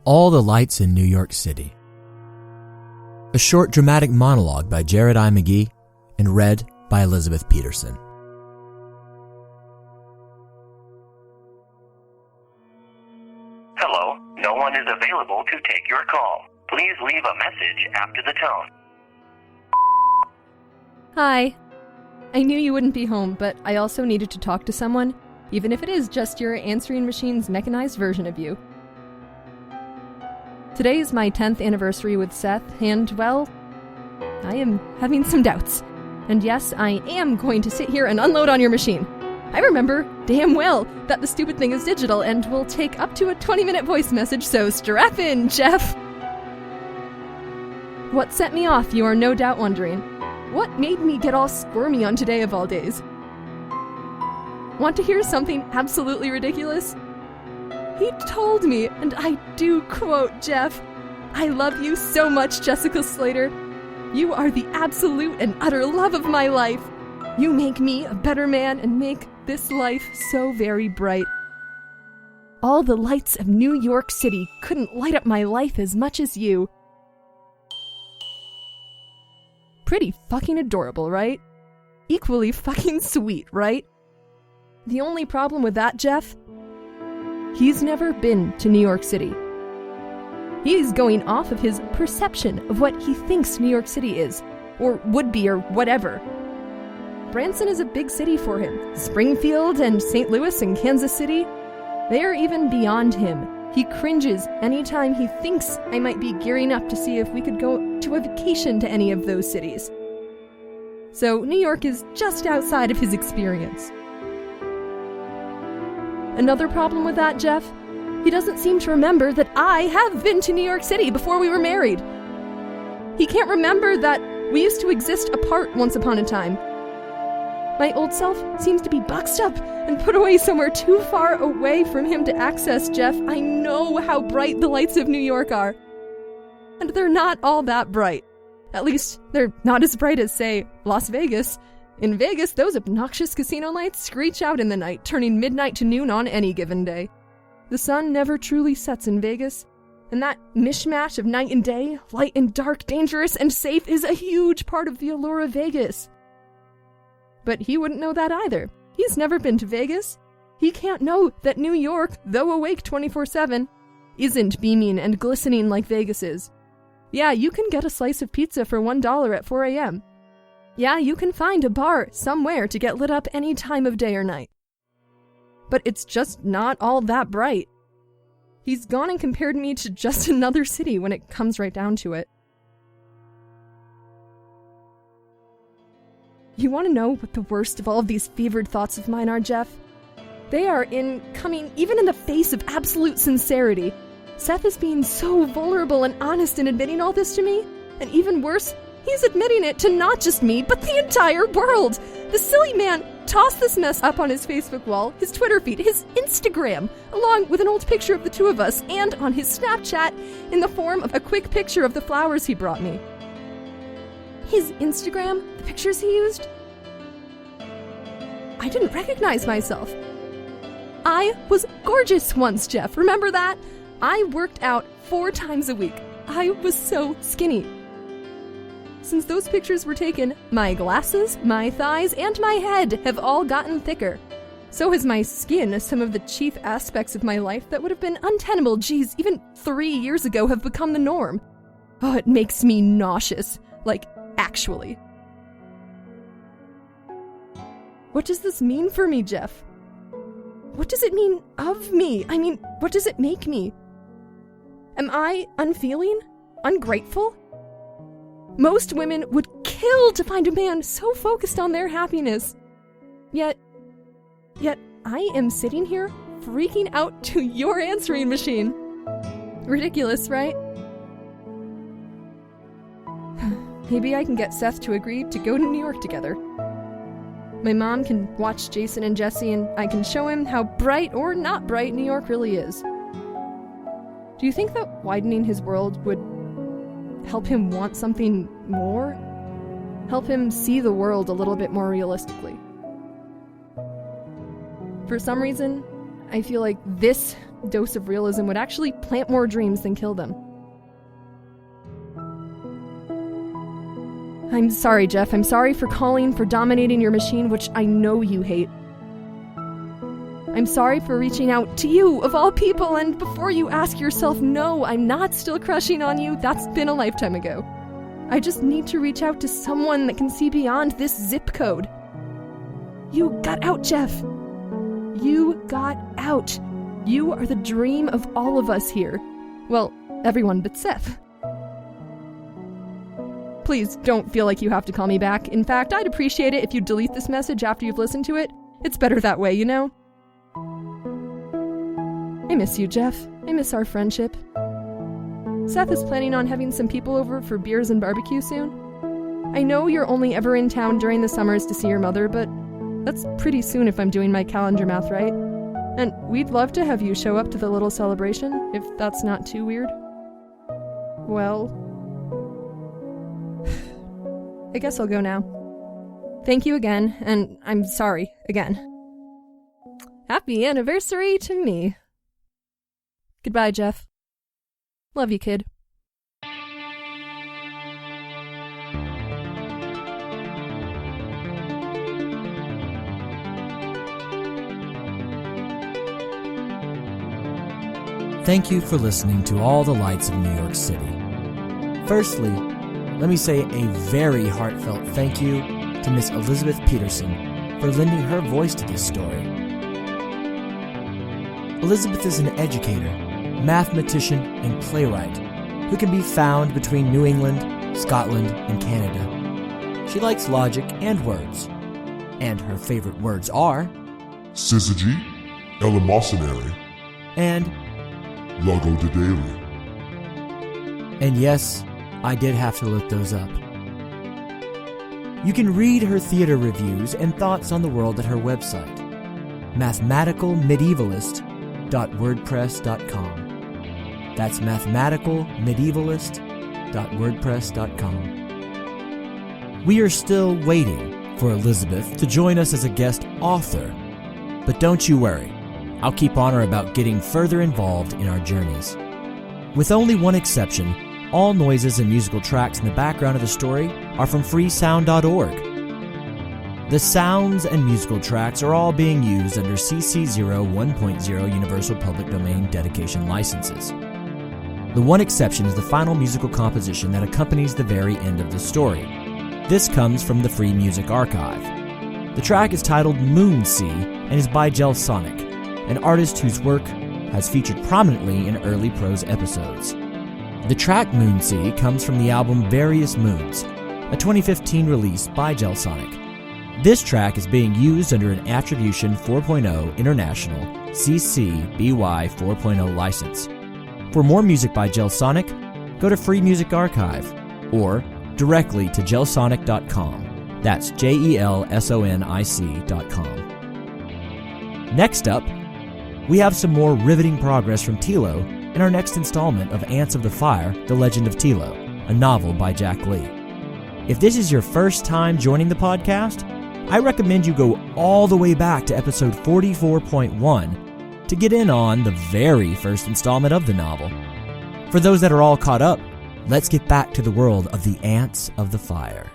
All the Lights in New York City. A short dramatic monologue by Jared I. McGee and read by Elizabeth Peterson. Hello, no one is available to take your call. Please leave a message after the tone. Hi. I knew you wouldn't be home, but I also needed to talk to someone, even if it is just your answering machine's mechanized version of you. Today is my 10th anniversary with Seth, and, well, I am having some doubts. And yes, I am going to sit here and unload on your machine. I remember damn well that the stupid thing is digital and will take up to a 20-minute voice message, so strap in, Jeff! What set me off, you are no doubt wondering. What made me get all squirmy on today of all days? Want to hear something absolutely ridiculous? He told me, and I do quote Jeff, "I love you so much, Jessica Slater. You are the absolute and utter love of my life. You make me a better man and make this life so very bright. All the lights of New York City couldn't light up my life as much as you." Pretty fucking adorable, right? Equally fucking sweet, right? The only problem with that, Jeff? He's never been to New York City. He's going off of his perception of what he thinks New York City is, or would be, or whatever. Branson is a big city for him. Springfield and St. Louis and Kansas City, they are even beyond him. He cringes anytime he thinks I might be gearing up to see if we could go to a vacation to any of those cities. So New York is just outside of his experience. Another problem with that, Jeff? He doesn't seem to remember that I have been to New York City before we were married. He can't remember that we used to exist apart once upon a time. My old self seems to be boxed up and put away somewhere too far away from him to access, Jeff. I know how bright the lights of New York are. And they're not all that bright. At least, they're not as bright as, say, Las Vegas. In Vegas, those obnoxious casino lights screech out in the night, turning midnight to noon on any given day. The sun never truly sets in Vegas, and that mishmash of night and day, light and dark, dangerous and safe, is a huge part of the allure of Vegas. But he wouldn't know that either. He's never been to Vegas. He can't know that New York, though awake 24/7, isn't beaming and glistening like Vegas is. Yeah, you can get a slice of pizza for $1 at 4 a.m. Yeah, you can find a bar somewhere to get lit up any time of day or night. But it's just not all that bright. He's gone and compared me to just another city when it comes right down to it. You want to know what the worst of all of these fevered thoughts of mine are, Jeff? They are coming even in the face of absolute sincerity. Seth is being so vulnerable and honest in admitting all this to me, and even worse, he's admitting it to not just me, but the entire world. The silly man tossed this mess up on his Facebook wall, his Twitter feed, his Instagram, along with an old picture of the two of us, and on his Snapchat in the form of a quick picture of the flowers he brought me. His Instagram, the pictures he used? I didn't recognize myself. I was gorgeous once, Jeff. Remember that? I worked out 4 times a week. I was so skinny. Since those pictures were taken, my glasses, my thighs, and my head have all gotten thicker. So has my skin. Some of the chief aspects of my life that would have been untenable, even 3 years ago, have become the norm. Oh, it makes me nauseous. Like, actually. What does this mean for me, Jeff? What does it mean of me? I mean, what does it make me? Am I unfeeling? Ungrateful? Most women would kill to find a man so focused on their happiness. Yet I am sitting here freaking out to your answering machine. Ridiculous, right? Maybe I can get Seth to agree to go to New York together. My mom can watch Jason and Jesse, and I can show him how bright or not bright New York really is. Do you think that widening his world would help him want something more? Help him see the world a little bit more realistically? For some reason, I feel like this dose of realism would actually plant more dreams than kill them. I'm sorry, Jeff. I'm sorry for calling, for dominating your machine, which I know you hate. I'm sorry for reaching out to you, of all people, and before you ask yourself, no, I'm not still crushing on you. That's been a lifetime ago. I just need to reach out to someone that can see beyond this zip code. You got out, Jeff. You got out. You are the dream of all of us here. Well, everyone but Seth. Please don't feel like you have to call me back. In fact, I'd appreciate it if you delete this message after you've listened to it. It's better that way, you know? I miss you, Jeff. I miss our friendship. Seth is planning on having some people over for beers and barbecue soon. I know you're only ever in town during the summers to see your mother, but that's pretty soon if I'm doing my calendar math right. And we'd love to have you show up to the little celebration, if that's not too weird. Well, I guess I'll go now. Thank you again, and I'm sorry again. Happy anniversary to me. Goodbye, Jeff. Love you, kid. Thank you for listening to All the Lights of New York City. Firstly, let me say a very heartfelt thank you to Miss Elizabeth Peterson for lending her voice to this story. Elizabeth is an educator, mathematician, and playwright who can be found between New England, Scotland, and Canada. She likes logic and words, and her favorite words are syzygy, eleemosynary, and logodedaily. And yes, I did have to look those up. You can read her theater reviews and thoughts on the world at her website, mathematicalmedievalist.wordpress.com. That's mathematicalmedievalist.wordpress.com. We are still waiting for Elizabeth to join us as a guest author, but don't you worry, I'll keep on her about getting further involved in our journeys. With only one exception, all noises and musical tracks in the background of the story are from freesound.org. The sounds and musical tracks are all being used under CC 01.0 Universal Public Domain dedication licenses. The one exception is the final musical composition that accompanies the very end of the story. This comes from the Free Music Archive. The track is titled Moonsea and is by Gelsonic, an artist whose work has featured prominently in early prose episodes. The track Moonsea comes from the album Various Moons, a 2015 release by Gelsonic. This track is being used under an Attribution 4.0 International CC BY 4.0 license. For more music by Gelsonic, go to Free Music Archive or directly to gelsonic.com. That's GELSONIC.com. Next up, we have some more riveting progress from Tilo in our next installment of Ants of the Fire, The Legend of Tilo, a novel by Jack Lee. If this is your first time joining the podcast, I recommend you go all the way back to episode 44.1 to get in on the very first installment of the novel. For those that are all caught up, let's get back to the world of the Ants of the Fire.